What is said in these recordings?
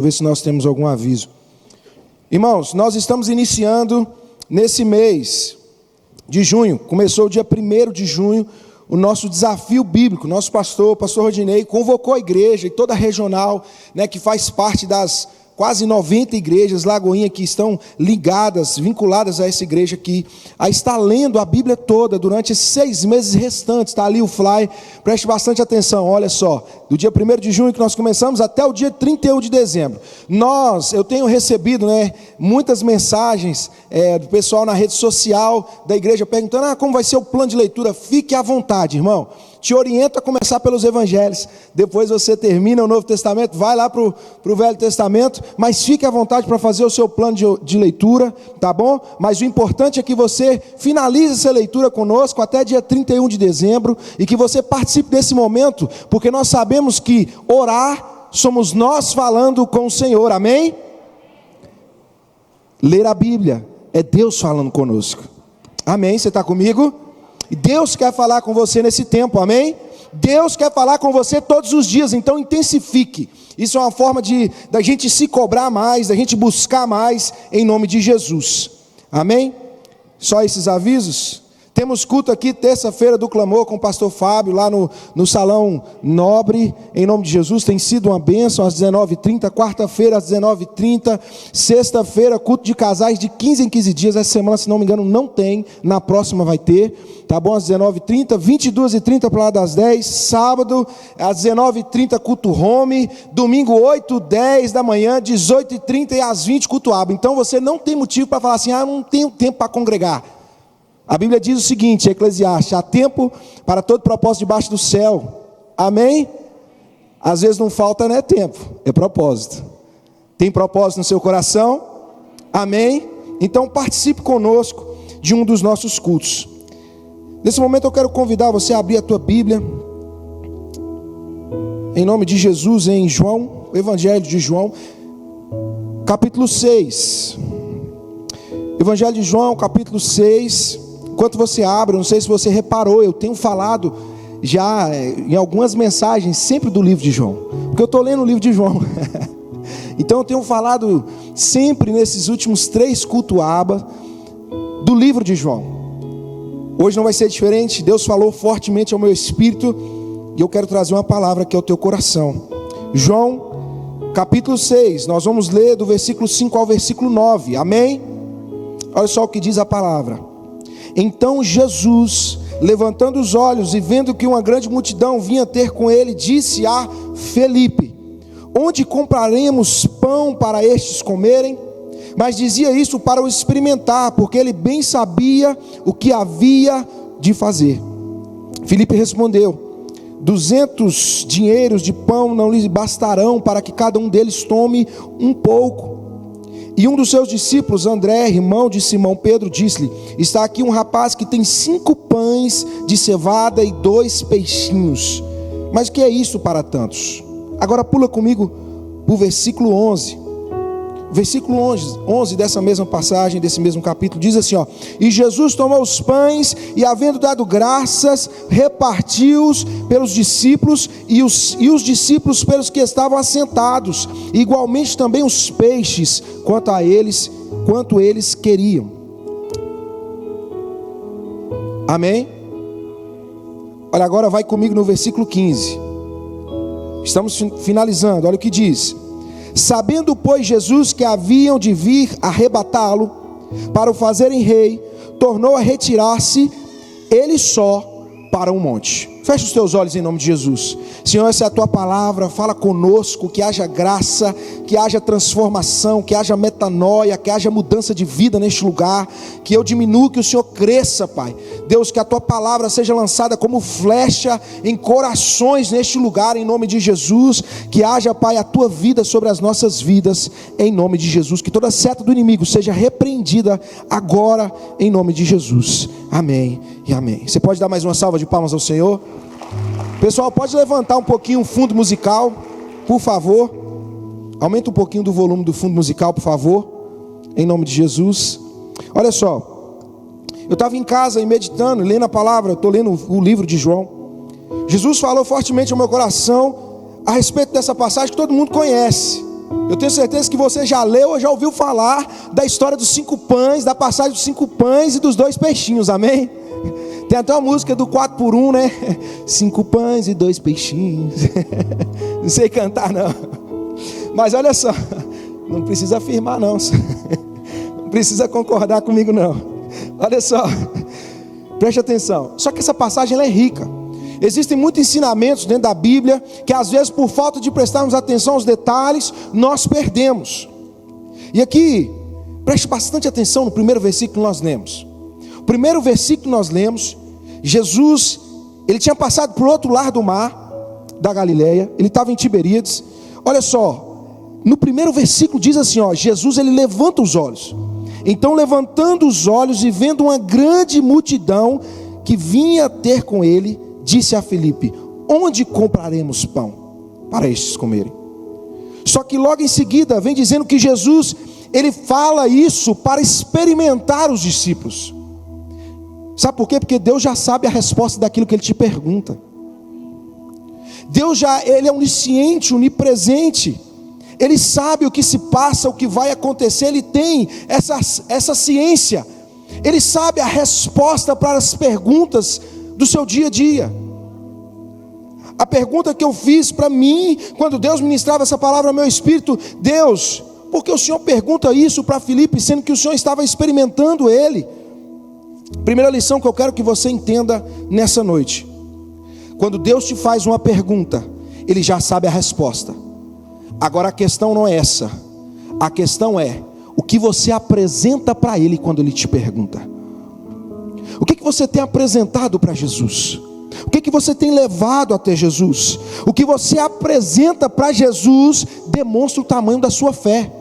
Ver se nós temos algum aviso. Irmãos, nós estamos iniciando nesse mês de junho. Começou o dia 1º de junho o nosso desafio bíblico. Nosso pastor, o pastor Rodinei, convocou a igreja e toda a regional, que faz parte das quase 90 igrejas Lagoinha que estão ligadas, vinculadas a essa igreja aqui, a estar lendo a Bíblia toda durante esses 6 meses restantes. Está ali o fly, preste bastante atenção. Olha só, do dia 1º de junho que nós começamos até o dia 31 de dezembro. Eu tenho recebido muitas mensagens do pessoal na rede social da igreja perguntando: como vai ser o plano de leitura? Fique à vontade, irmão. Te oriento a começar pelos evangelhos, depois você termina o Novo Testamento, vai lá para o Velho Testamento, mas fique à vontade para fazer o seu plano de leitura, tá bom? Mas o importante é que você finalize essa leitura conosco até dia 31 de dezembro, e que você participe desse momento, porque nós sabemos que orar somos nós falando com o Senhor, amém? Ler a Bíblia é Deus falando conosco, amém? Você está comigo? E Deus quer falar com você nesse tempo, amém? Deus quer falar com você todos os dias, então intensifique. Isso é uma forma da gente se cobrar mais, da gente buscar mais, em nome de Jesus, amém? Só esses avisos. Temos culto aqui terça-feira do Clamor com o pastor Fábio, lá no Salão Nobre, em nome de Jesus. Tem sido uma bênção, às 19h30, quarta-feira às 19h30, sexta-feira culto de casais de 15 em 15 dias, essa semana, se não me engano, não tem, na próxima vai ter, tá bom? Às 19h30, 22h30 para lá das 10, sábado, às 19h30 culto home, domingo 8h10 da manhã, 18h30 e às 20h culto aba. Então você não tem motivo para falar assim: não tenho tempo para congregar. A Bíblia diz o seguinte, Eclesiastes: há tempo para todo propósito debaixo do céu, amém? Às vezes não falta tempo, é propósito. Tem propósito no seu coração? Amém? Então participe conosco de um dos nossos cultos. Nesse momento eu quero convidar você a abrir a tua Bíblia, em nome de Jesus, em João, o Evangelho de João, capítulo 6. Evangelho de João, capítulo 6. Enquanto você abre, não sei se você reparou, eu tenho falado já em algumas mensagens sempre do livro de João, porque eu estou lendo o livro de João. Então eu tenho falado sempre nesses últimos 3 culto-aba do livro de João. Hoje não vai ser diferente. Deus falou fortemente ao meu espírito e eu quero trazer uma palavra aqui ao teu coração. João capítulo 6, nós vamos ler do versículo 5 ao versículo 9, amém? Olha só o que diz a palavra. Então Jesus, levantando os olhos e vendo que uma grande multidão vinha ter com ele, disse a Felipe: onde compraremos pão para estes comerem? Mas dizia isso para o experimentar, porque ele bem sabia o que havia de fazer. Felipe respondeu: 200 dinheiros de pão não lhe bastarão para que cada um deles tome um pouco. E um dos seus discípulos, André, irmão de Simão Pedro, disse-lhe: está aqui um rapaz que tem 5 pães de cevada e 2 peixinhos. Mas o que é isso para tantos? Agora pula comigo para o versículo 11. Versículo 11 dessa mesma passagem, desse mesmo capítulo, diz assim: e Jesus tomou os pães e, havendo dado graças, repartiu-os pelos discípulos e os discípulos pelos que estavam assentados, igualmente também os peixes, quanto eles queriam. Amém? Olha, agora vai comigo no versículo 15. Estamos finalizando, olha o que diz. Sabendo, pois, Jesus que haviam de vir arrebatá-lo para o fazerem rei, tornou a retirar-se ele só para um monte. Fecha os teus olhos em nome de Jesus. Senhor, essa é a tua palavra, fala conosco, que haja graça, que haja transformação, que haja metanoia, que haja mudança de vida neste lugar, que eu diminua, que o Senhor cresça, Pai. Deus, que a tua palavra seja lançada como flecha em corações neste lugar, em nome de Jesus. Que haja, Pai, a tua vida sobre as nossas vidas, em nome de Jesus. Que toda seta do inimigo seja repreendida agora, em nome de Jesus. Amém e amém. Você pode dar mais uma salva de palmas ao Senhor? Pessoal, pode levantar um pouquinho o fundo musical, por favor. Aumenta um pouquinho do volume do fundo musical, por favor, em nome de Jesus. Olha só, eu estava em casa e meditando, lendo a palavra, estou lendo o livro de João. Jesus falou fortemente ao meu coração a respeito dessa passagem que todo mundo conhece. Eu tenho certeza que você já leu ou já ouviu falar da história dos 5 pães, da passagem dos 5 pães e dos 2 peixinhos, amém? Tem até uma música do 4x1, né? 5 pães e 2 peixinhos. Não sei cantar não. Mas olha só, não precisa afirmar não. Não precisa concordar comigo não. Olha só, preste atenção. Só que essa passagem ela é rica. Existem muitos ensinamentos dentro da Bíblia que às vezes por falta de prestarmos atenção aos detalhes, nós perdemos. E aqui, preste bastante atenção no primeiro versículo que nós lemos. O primeiro versículo que nós lemos, Jesus, ele tinha passado por outro lado do mar, da Galileia, ele estava em Tiberíades. Olha só, no primeiro versículo diz assim, ó, Jesus ele levanta os olhos. Então levantando os olhos e vendo uma grande multidão que vinha ter com ele, disse a Filipe: onde compraremos pão para estes comerem? Só que logo em seguida vem dizendo que Jesus, ele fala isso para experimentar os discípulos. Sabe por quê? Porque Deus já sabe a resposta daquilo que ele te pergunta. Ele é onisciente, onipresente. Ele sabe o que se passa, o que vai acontecer. Ele tem essa ciência. Ele sabe a resposta para as perguntas do seu dia a dia. A pergunta que eu fiz para mim, quando Deus ministrava essa palavra ao meu espírito: Deus, por que o Senhor pergunta isso para Filipe, sendo que o Senhor estava experimentando ele? Primeira lição que eu quero que você entenda nessa noite: quando Deus te faz uma pergunta, Ele já sabe a resposta. Agora a questão não é essa. A questão é o que você apresenta para Ele quando Ele te pergunta. O que você tem apresentado para Jesus? O que você tem levado até Jesus? O que você apresenta para Jesus demonstra o tamanho da sua fé.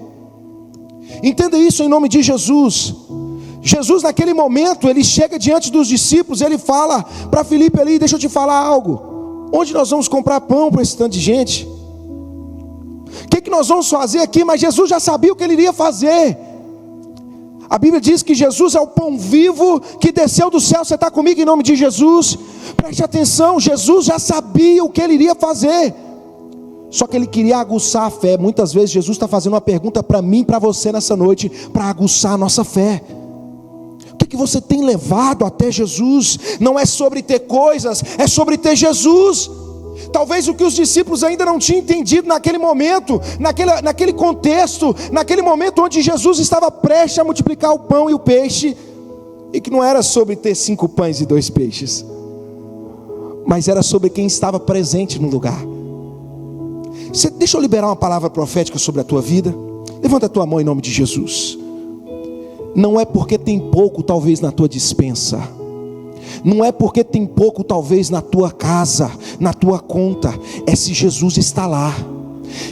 Entenda isso em nome de Jesus. Jesus naquele momento, ele chega diante dos discípulos, ele fala para Filipe ali: deixa eu te falar algo. Onde nós vamos comprar pão para esse tanto de gente? O que nós vamos fazer aqui? Mas Jesus já sabia o que ele iria fazer. A Bíblia diz que Jesus é o pão vivo que desceu do céu. Você está comigo em nome de Jesus? Preste atenção, Jesus já sabia o que ele iria fazer. Só que ele queria aguçar a fé. Muitas vezes Jesus está fazendo uma pergunta para mim e para você nessa noite, para aguçar a nossa fé. O que você tem levado até Jesus? Não é sobre ter coisas, é sobre ter Jesus. Talvez o que os discípulos ainda não tinham entendido naquele momento, naquele contexto, naquele momento onde Jesus estava prestes a multiplicar o pão e o peixe, e que não era sobre ter 5 pães e 2 peixes, mas era sobre quem estava presente no lugar. Deixa eu liberar uma palavra profética sobre a tua vida. Levanta a tua mão em nome de Jesus. Não é porque tem pouco talvez na tua despensa, não é porque tem pouco talvez na tua casa, na tua conta, é se Jesus está lá.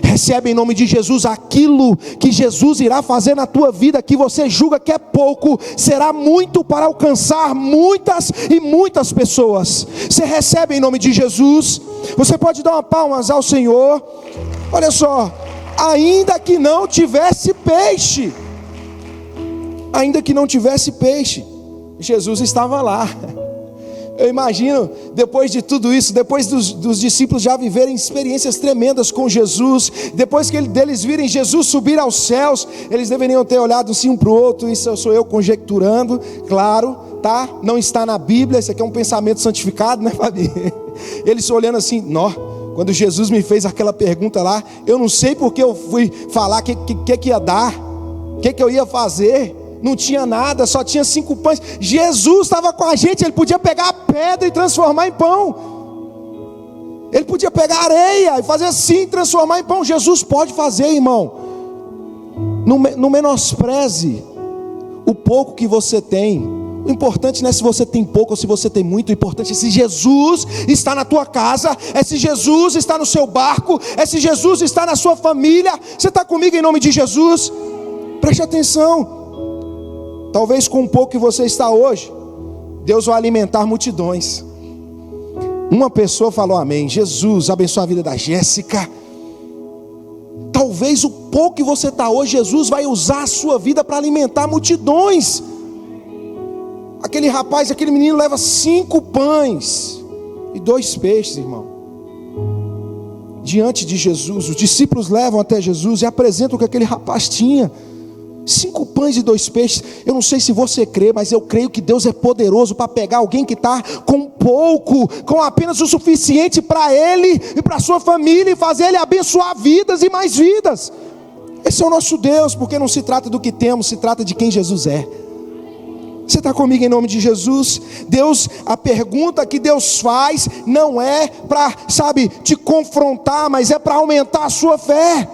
Recebe em nome de Jesus aquilo que Jesus irá fazer na tua vida, que você julga que é pouco, será muito para alcançar muitas e muitas pessoas. Você recebe em nome de Jesus. Você pode dar uma palmas ao Senhor. Olha só, ainda que não tivesse peixe, ainda que não tivesse peixe, Jesus estava lá. Eu imagino, depois de tudo isso, depois dos discípulos já viverem experiências tremendas com Jesus, depois que deles virem Jesus subir aos céus, eles deveriam ter olhado assim um para o outro. Isso sou eu conjecturando, claro, tá? Não está na Bíblia, isso aqui é um pensamento santificado, né, Fabi? Eles olhando assim: nó, quando Jesus me fez aquela pergunta lá, eu não sei porque eu fui falar que ia dar, que eu ia fazer. Não tinha nada, só tinha 5 pães. Jesus estava com a gente, ele podia pegar a pedra e transformar em pão. Ele podia pegar areia e fazer assim, transformar em pão. Jesus pode fazer, irmão. Não menospreze o pouco que você tem. O importante não é se você tem pouco ou se você tem muito. O importante é se Jesus está na tua casa, é se Jesus está no seu barco, é se Jesus está na sua família. Você está comigo em nome de Jesus? Preste atenção. Talvez com um pouco que você está hoje, Deus vai alimentar multidões. Uma pessoa falou amém. Jesus abençoe a vida da Jéssica. Talvez o pouco que você está hoje, Jesus vai usar a sua vida para alimentar multidões. Aquele rapaz, aquele menino leva 5 pães e 2 peixes, irmão. diante de Jesus. Os discípulos levam até Jesus e apresentam o que aquele rapaz tinha: 5 pães e 2 peixes. Eu não sei se você crê, mas eu creio que Deus é poderoso para pegar alguém que está com pouco, com apenas o suficiente para ele e para a sua família, e fazer ele abençoar vidas e mais vidas. Esse é o nosso Deus, porque não se trata do que temos, se trata de quem Jesus é. Você está comigo em nome de Jesus? Deus, a pergunta que Deus faz não é para, te confrontar, mas é para aumentar a sua fé.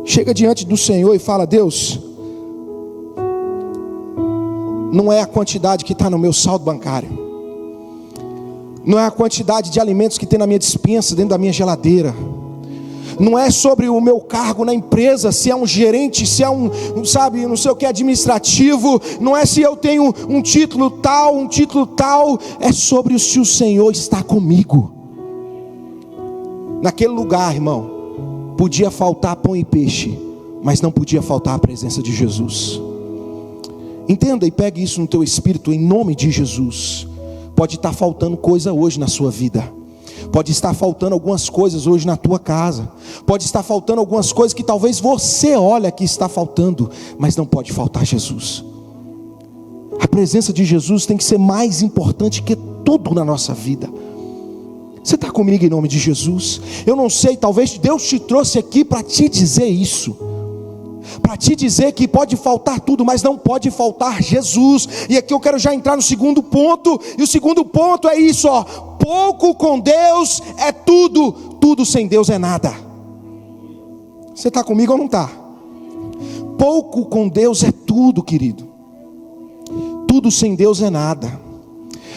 Chega diante do Senhor e fala: Deus, não é a quantidade que está no meu saldo bancário, não é a quantidade de alimentos que tem na minha despensa, dentro da minha geladeira, não é sobre o meu cargo na empresa, se é um gerente, se é não sei o que, administrativo, não é se eu tenho um título tal, é sobre se o Senhor está comigo. Naquele lugar, irmão, podia faltar pão e peixe, mas não podia faltar a presença de Jesus. Entenda e pegue isso no teu espírito, em nome de Jesus. Pode estar faltando coisa hoje na sua vida, pode estar faltando algumas coisas hoje na tua casa, pode estar faltando algumas coisas que talvez você olha que está faltando, mas não pode faltar Jesus. A presença de Jesus tem que ser mais importante que tudo na nossa vida. Você está comigo em nome de Jesus? Eu não sei, talvez Deus te trouxe aqui para te dizer isso, para te dizer que pode faltar tudo, mas não pode faltar Jesus. E aqui eu quero já entrar no segundo ponto, e o segundo ponto é isso, pouco com Deus é tudo, tudo sem Deus é nada. Você está comigo ou não está? Pouco com Deus é tudo, querido, tudo sem Deus é nada.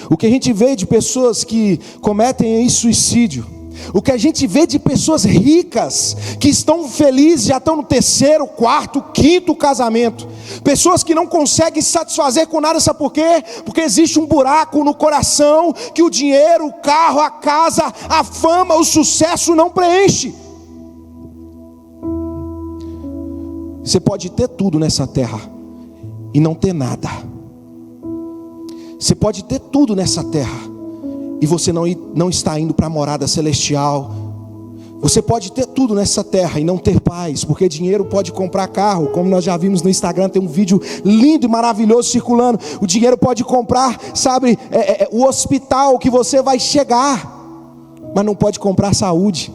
O que a gente vê de pessoas que cometem suicídio, o que a gente vê de pessoas ricas que estão felizes, já estão no 3º, 4º, 5º casamento, pessoas que não conseguem se satisfazer com nada, sabe por quê? Porque existe um buraco no coração que o dinheiro, o carro, a casa, a fama, o sucesso não preenche. Você pode ter tudo nessa terra e não ter nada. Você pode ter tudo nessa terra e você não está indo para a morada celestial. Você pode ter tudo nessa terra e não ter paz, porque dinheiro pode comprar carro, como nós já vimos no Instagram, tem um vídeo lindo e maravilhoso circulando. O dinheiro pode comprar, o hospital que você vai chegar, mas não pode comprar saúde.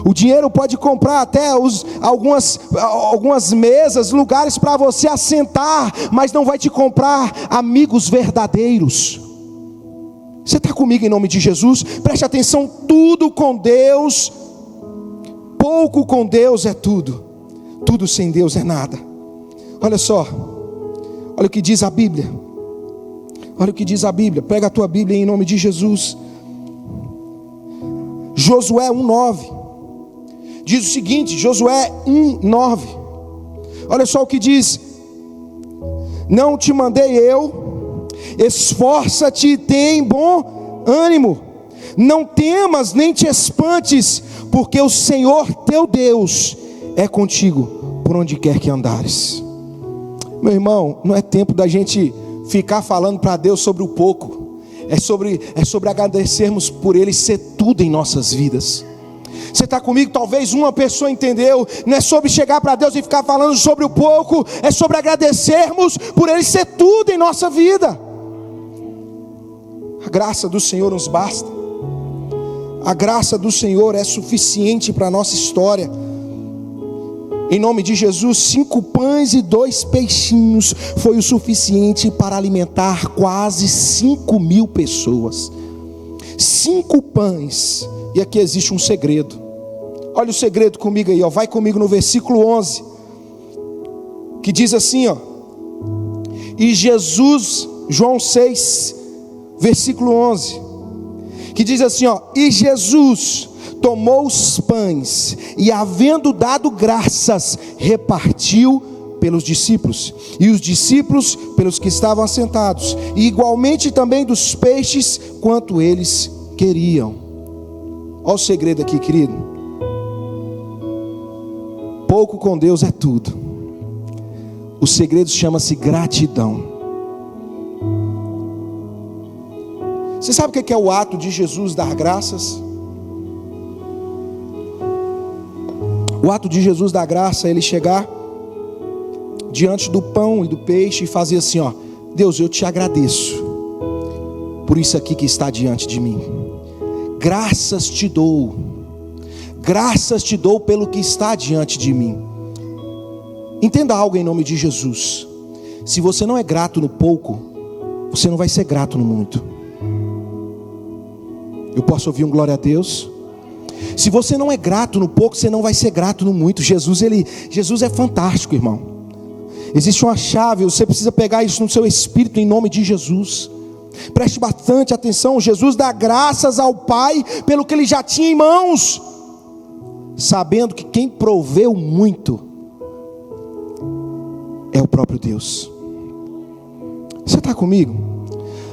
O dinheiro pode comprar até algumas mesas, lugares para você assentar, mas não vai te comprar amigos verdadeiros. Você está comigo em nome de Jesus? Preste atenção, tudo com Deus, pouco com Deus é tudo, tudo sem Deus é nada. Olha só, olha o que diz a Bíblia, olha o que diz a Bíblia, pega a tua Bíblia em nome de Jesus. Josué 1:9 diz o seguinte, Josué 1:9, olha só o que diz: não te mandei eu, esforça-te e tem bom ânimo, não temas nem te espantes, porque o Senhor teu Deus é contigo por onde quer que andares. Meu irmão, não é tempo da gente ficar falando para Deus sobre o pouco, é sobre agradecermos por Ele ser tudo em nossas vidas. Você está comigo? Talvez uma pessoa entendeu. Não é sobre chegar para Deus e ficar falando sobre o pouco, é sobre agradecermos por Ele ser tudo em nossa vida. A graça do Senhor nos basta. A graça do Senhor é suficiente para a nossa história. Em nome de Jesus, 5 pães e 2 peixinhos foi o suficiente para alimentar quase 5.000 pessoas. 5 pães. E aqui existe um segredo. Olha o segredo comigo aí, vai comigo no versículo 11, que diz assim, e Jesus, João 6, versículo 11, que diz assim, e Jesus tomou os pães e, havendo dado graças, repartiu pelos discípulos, e os discípulos pelos que estavam assentados, e igualmente também dos peixes, quanto eles queriam. Olha o segredo aqui, querido. Pouco com Deus é tudo. O segredo chama-se gratidão. Você sabe o que é o ato de Jesus dar graças? O ato de Jesus da graça é ele chegar diante do pão e do peixe e fazer assim, ó: Deus, eu te agradeço por isso aqui que está diante de mim. Graças te dou pelo que está diante de mim. Entenda algo em nome de Jesus: se você não é grato no pouco, você não vai ser grato no muito. Eu posso ouvir um glória a Deus? Se você não é grato no pouco, você não vai ser grato no muito. Jesus é fantástico, irmão. Existe uma chave, você precisa pegar isso no seu espírito em nome de Jesus. Preste bastante atenção. Jesus dá graças ao Pai pelo que ele já tinha em mãos, sabendo que quem proveu muito é o próprio Deus. Você está comigo?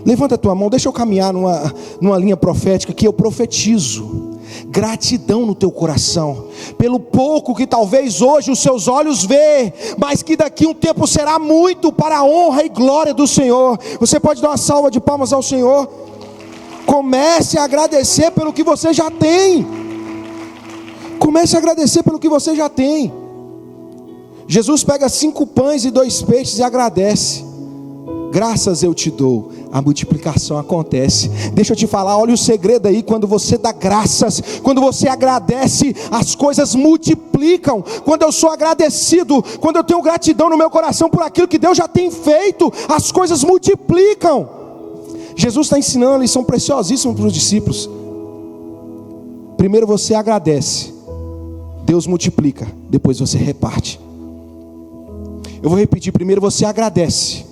Levanta a tua mão, deixa eu caminhar numa linha profética que eu profetizo gratidão no teu coração, pelo pouco que talvez hoje os seus olhos vê, mas que daqui a um tempo será muito para a honra e glória do Senhor. Você pode dar uma salva de palmas ao Senhor? Comece a agradecer pelo que você já tem. Comece a agradecer pelo que você já tem. Jesus pega 5 pães e 2 peixes e agradece. Graças eu te dou, a multiplicação acontece. Deixa eu te falar, olha o segredo aí: quando você dá graças, quando você agradece, as coisas multiplicam. Quando eu sou agradecido, quando eu tenho gratidão no meu coração por aquilo que Deus já tem feito, as coisas multiplicam. Jesus está ensinando uma lição preciosíssima para os discípulos. Primeiro você agradece, Deus multiplica, depois você reparte. Eu vou repetir: primeiro você agradece,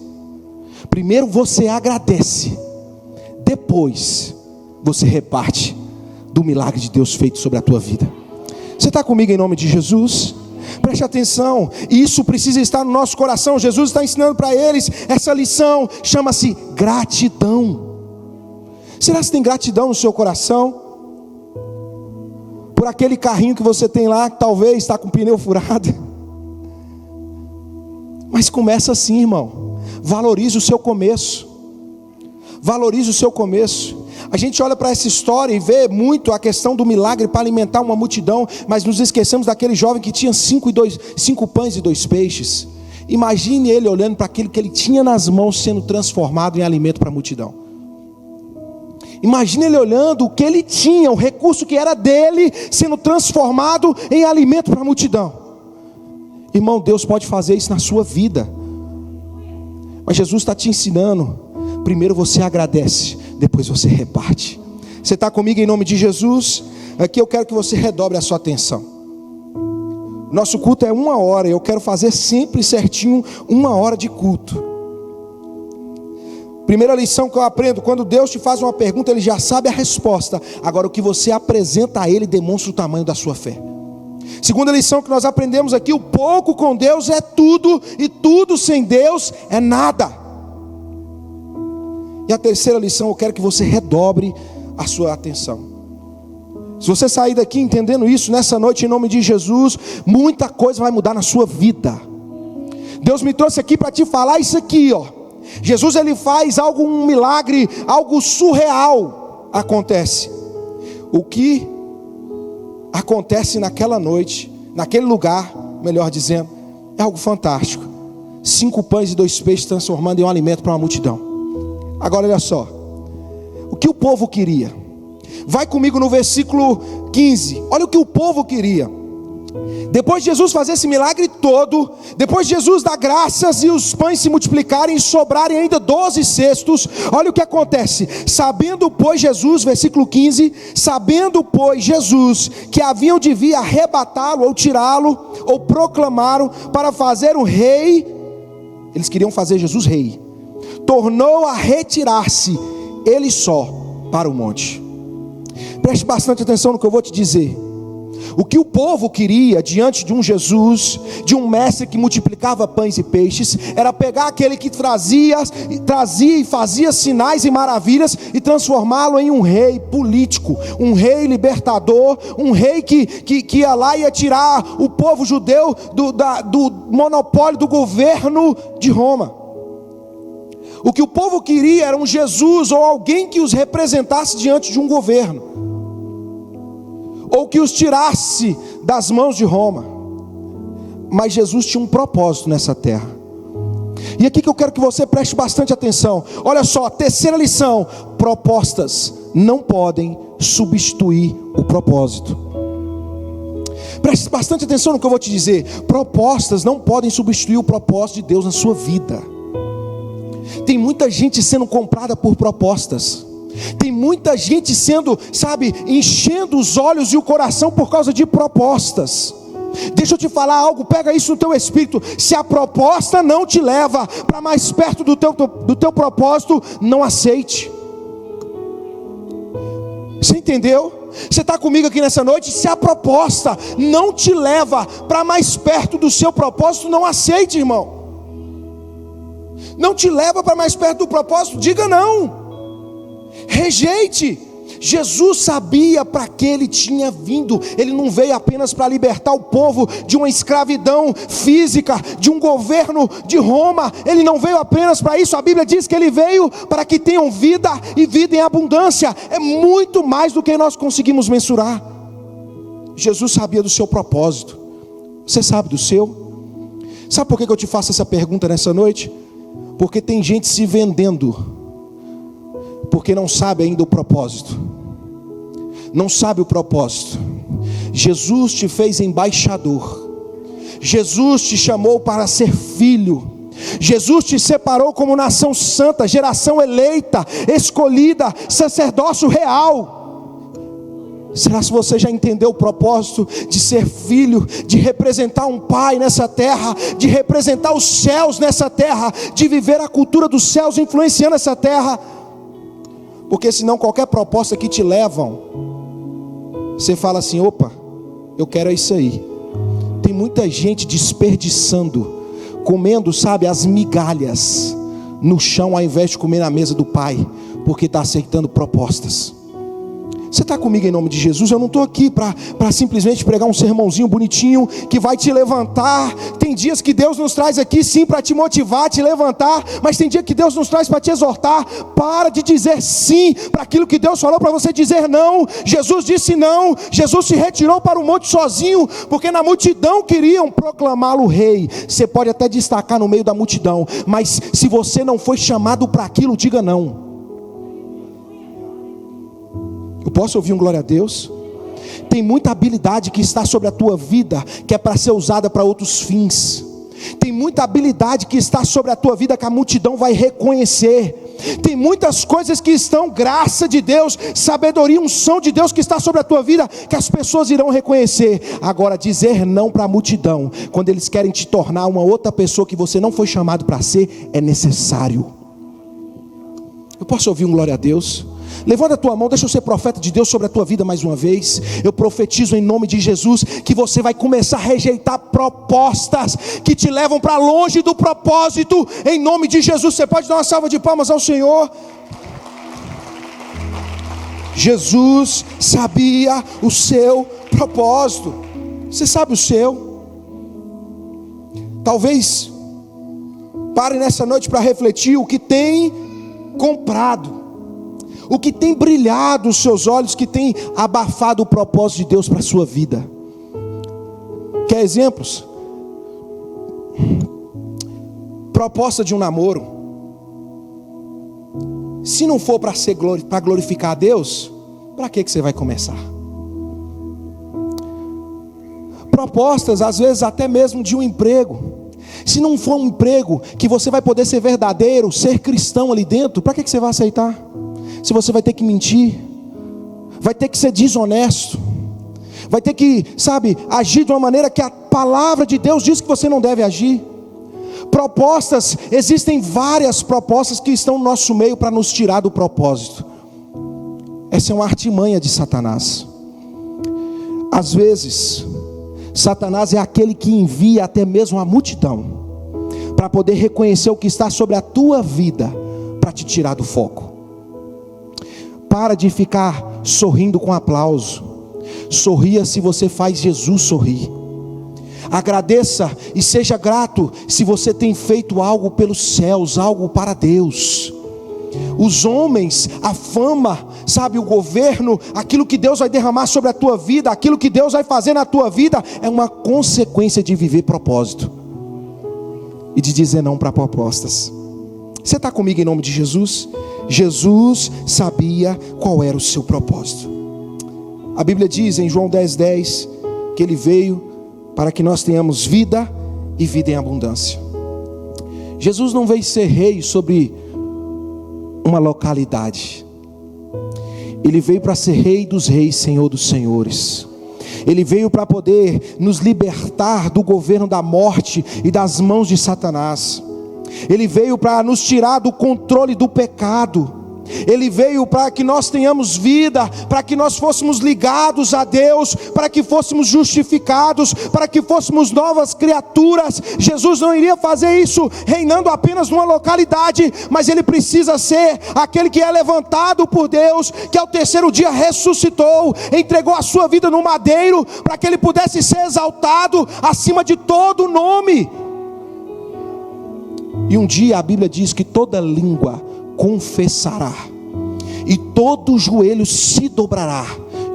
depois você reparte do milagre de Deus feito sobre a tua vida. Você está comigo em nome de Jesus? Preste atenção, isso precisa estar no nosso coração. Jesus está ensinando para eles essa lição, chama-se gratidão. Será que você tem gratidão no seu coração por aquele carrinho que você tem lá, que talvez está com o pneu furado? Mas começa assim, irmão. Valorize o seu começo. Valorize o seu começo. A gente olha para essa história e vê muito a questão do milagre para alimentar uma multidão, mas nos esquecemos daquele jovem que tinha 5 pães e 2 peixes. Imagine ele olhando para aquilo que ele tinha nas mãos sendo transformado em alimento para a multidão. Imagine ele olhando o que ele tinha, o recurso que era dele, sendo transformado em alimento para a multidão. Irmão, Deus pode fazer isso na sua vida. Mas Jesus está te ensinando: primeiro você agradece, depois você reparte. Você está comigo em nome de Jesus? Aqui eu quero que você redobre a sua atenção. Nosso culto é 1 hora, eu quero fazer sempre certinho 1 hora de culto. Primeira lição que eu aprendo: quando Deus te faz uma pergunta, Ele já sabe a resposta. Agora o que você apresenta a Ele demonstra o tamanho da sua fé. Segunda lição que nós aprendemos aqui: o pouco com Deus é tudo, e tudo sem Deus é nada. E a terceira lição, eu quero que você redobre a sua atenção. Se você sair daqui entendendo isso nessa noite, em nome de Jesus, muita coisa vai mudar na sua vida. Deus me trouxe aqui para te falar isso aqui, ó. Jesus, ele faz um milagre, algo surreal acontece. O que acontece naquela noite, naquele lugar, melhor dizendo, é algo fantástico. 5 pães e 2 peixes transformando em um alimento para uma multidão. Agora olha só, o que o povo queria? Vai comigo no versículo 15. Olha o que o povo queria. Depois de Jesus fazer esse milagre todo, depois de Jesus dar graças e os pães se multiplicarem e sobrarem ainda 12 cestos, olha o que acontece. Sabendo pois Jesus, versículo 15, sabendo pois Jesus que haviam de vir arrebatá-lo ou tirá-lo ou proclamá-lo para fazer um rei, eles queriam fazer Jesus rei, tornou a retirar-se ele só para o monte. Preste bastante atenção no que eu vou te dizer. O que o povo queria diante de um Jesus, de um mestre que multiplicava pães e peixes, era pegar aquele que trazia e fazia sinais e maravilhas e transformá-lo em um rei político, um rei libertador, um rei que ia lá e ia tirar o povo judeu do monopólio do governo de Roma. O que o povo queria era um Jesus ou alguém que os representasse diante de um governo. ou que os tirasse das mãos de Roma. Mas Jesus tinha um propósito nessa terra. E aqui que eu quero que você preste bastante atenção. Olha só, terceira lição: propostas não podem substituir o propósito. Preste bastante atenção no que eu vou te dizer. Propostas não podem substituir o propósito de Deus na sua vida. Tem muita gente sendo comprada por propostas. Tem muita gente sendo, enchendo os olhos e o coração por causa de propostas. Deixa eu te falar algo, pega isso no teu espírito. Se a proposta não te leva para mais perto do teu propósito, não aceite. Você entendeu? Você está comigo aqui nessa noite? Se a proposta não te leva para mais perto do seu propósito, não aceite, irmão. Não te leva para mais perto do propósito, diga não. Rejeite. Jesus sabia para que ele tinha vindo. Ele não veio apenas para libertar o povo de uma escravidão física, de um governo de Roma. Ele não veio apenas para isso. A Bíblia diz que ele veio para que tenham vida e vida em abundância. É muito mais do que nós conseguimos mensurar. Jesus sabia do seu propósito. Você sabe do seu? Sabe por que eu te faço essa pergunta nessa noite? Porque tem gente se vendendo porque não sabe ainda o propósito. Não sabe o propósito. Jesus te fez embaixador. Jesus te chamou para ser filho. Jesus te separou como nação santa, geração eleita, escolhida, sacerdócio real. Será que você já entendeu o propósito de ser filho, de representar um pai nessa terra, de representar os céus nessa terra, de viver a cultura dos céus influenciando essa terra? Porque senão qualquer proposta que te levam, você fala assim: opa, eu quero isso aí. Tem muita gente desperdiçando, comendo, as migalhas no chão ao invés de comer na mesa do Pai, porque está aceitando propostas. Você está comigo em nome de Jesus? Eu não estou aqui para simplesmente pregar um sermãozinho bonitinho que vai te levantar. Tem dias que Deus nos traz aqui sim para te motivar, te levantar, mas tem dia que Deus nos traz para te exortar. Para de dizer sim para aquilo que Deus falou para você dizer não. Jesus disse não. Jesus se retirou para o monte sozinho, porque na multidão queriam proclamá-lo rei. Você pode até destacar no meio da multidão, mas se você não foi chamado para aquilo, diga não. Eu posso ouvir um glória a Deus? Tem muita habilidade que está sobre a tua vida, que é para ser usada para outros fins. Tem muita habilidade que está sobre a tua vida, que a multidão vai reconhecer. Tem muitas coisas que estão, graça de Deus, sabedoria, unção de Deus que está sobre a tua vida, que as pessoas irão reconhecer. Agora, dizer não para a multidão, quando eles querem te tornar uma outra pessoa que você não foi chamado para ser, é necessário. Eu posso ouvir um glória a Deus? Levanta a tua mão, deixa eu ser profeta de Deus sobre a tua vida mais uma vez. Eu profetizo em nome de Jesus que você vai começar a rejeitar propostas que te levam para longe do propósito, em nome de Jesus. Você pode dar uma salva de palmas ao Senhor? Jesus sabia o seu propósito. Você sabe o seu? Talvez pare nessa noite para refletir o que tem comprado, o que tem brilhado os seus olhos, que tem abafado o propósito de Deus para a sua vida. Quer exemplos? Proposta de um namoro. Se não for para glorificar a Deus, para que você vai começar? Propostas, às vezes até mesmo de um emprego. Se não for um emprego que você vai poder ser verdadeiro, ser cristão ali dentro, para que você vai aceitar? Se você vai ter que mentir, vai ter que ser desonesto, vai ter que, agir de uma maneira que a palavra de Deus diz que você não deve agir. Propostas, existem várias propostas que estão no nosso meio para nos tirar do propósito. Essa é uma artimanha de Satanás. Às vezes, Satanás é aquele que envia até mesmo a multidão para poder reconhecer o que está sobre a tua vida, para te tirar do foco. Para de ficar sorrindo com aplauso. Sorria se você faz Jesus sorrir. Agradeça e seja grato se você tem feito algo pelos céus, algo para Deus. Os homens, a fama, Sabe, o governo, aquilo que Deus vai derramar sobre a tua vida, aquilo que Deus vai fazer na tua vida, é uma consequência de viver propósito e de dizer não para propostas. Você está comigo em nome de Jesus? Jesus sabia qual era o seu propósito. A Bíblia diz em João 10:10 que Ele veio para que nós tenhamos vida e vida em abundância. Jesus não veio ser rei sobre uma localidade. Ele veio para ser rei dos reis, Senhor dos senhores. Ele veio para poder nos libertar do governo da morte e das mãos de Satanás. Ele veio para nos tirar do controle do pecado. Ele veio para que nós tenhamos vida, para que nós fôssemos ligados a Deus, para que fôssemos justificados, para que fôssemos novas criaturas. Jesus não iria fazer isso reinando apenas numa localidade, mas Ele precisa ser aquele que é levantado por Deus, que ao terceiro dia ressuscitou, entregou a sua vida no madeiro, para que Ele pudesse ser exaltado acima de todo nome. E um dia a Bíblia diz que toda língua confessará e todo joelho se dobrará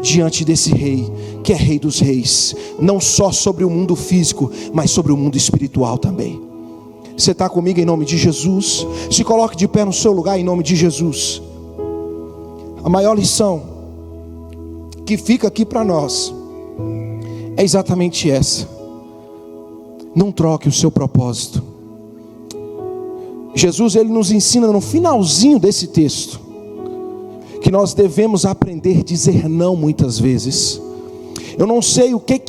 diante desse rei, que é rei dos reis, não só sobre o mundo físico, mas sobre o mundo espiritual também. Você está comigo em nome de Jesus? Se coloque de pé no seu lugar em nome de Jesus. A maior lição que fica aqui para nós é exatamente essa: não troque o seu propósito. Jesus, Ele nos ensina no finalzinho desse texto que nós devemos aprender a dizer não muitas vezes. Eu não sei o que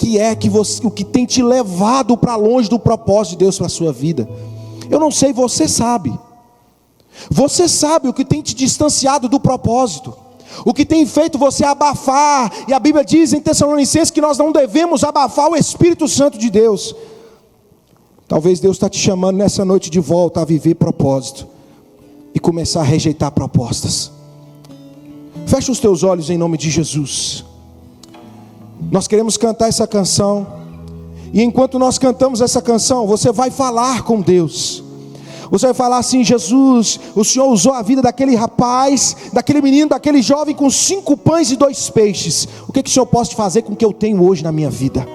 o que tem te levado para longe do propósito de Deus para a sua vida. Eu não sei, você sabe. Você sabe o que tem te distanciado do propósito, o que tem feito você abafar. E a Bíblia diz em Tessalonicenses que nós não devemos abafar o Espírito Santo de Deus. Talvez Deus está te chamando nessa noite de volta a viver propósito e começar a rejeitar propostas. Fecha os teus olhos em nome de Jesus. Nós queremos cantar essa canção, e enquanto nós cantamos essa canção, você vai falar com Deus. Você vai falar assim: Jesus, o Senhor usou a vida daquele rapaz, daquele menino, daquele jovem com 5 pães e 2 peixes. O que o Senhor pode fazer com o que eu tenho hoje na minha vida?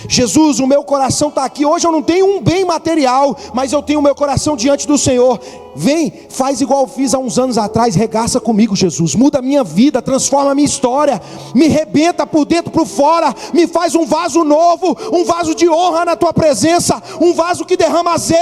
Jesus, o meu coração está aqui. Hoje eu não tenho um bem material, mas eu tenho o meu coração diante do Senhor. Vem, faz igual eu fiz há uns anos atrás. Regaça comigo, Jesus. Muda a minha vida, transforma a minha história. Me rebenta por dentro, por fora. Me faz um vaso novo, um vaso de honra na tua presença, um vaso que derrama azeite.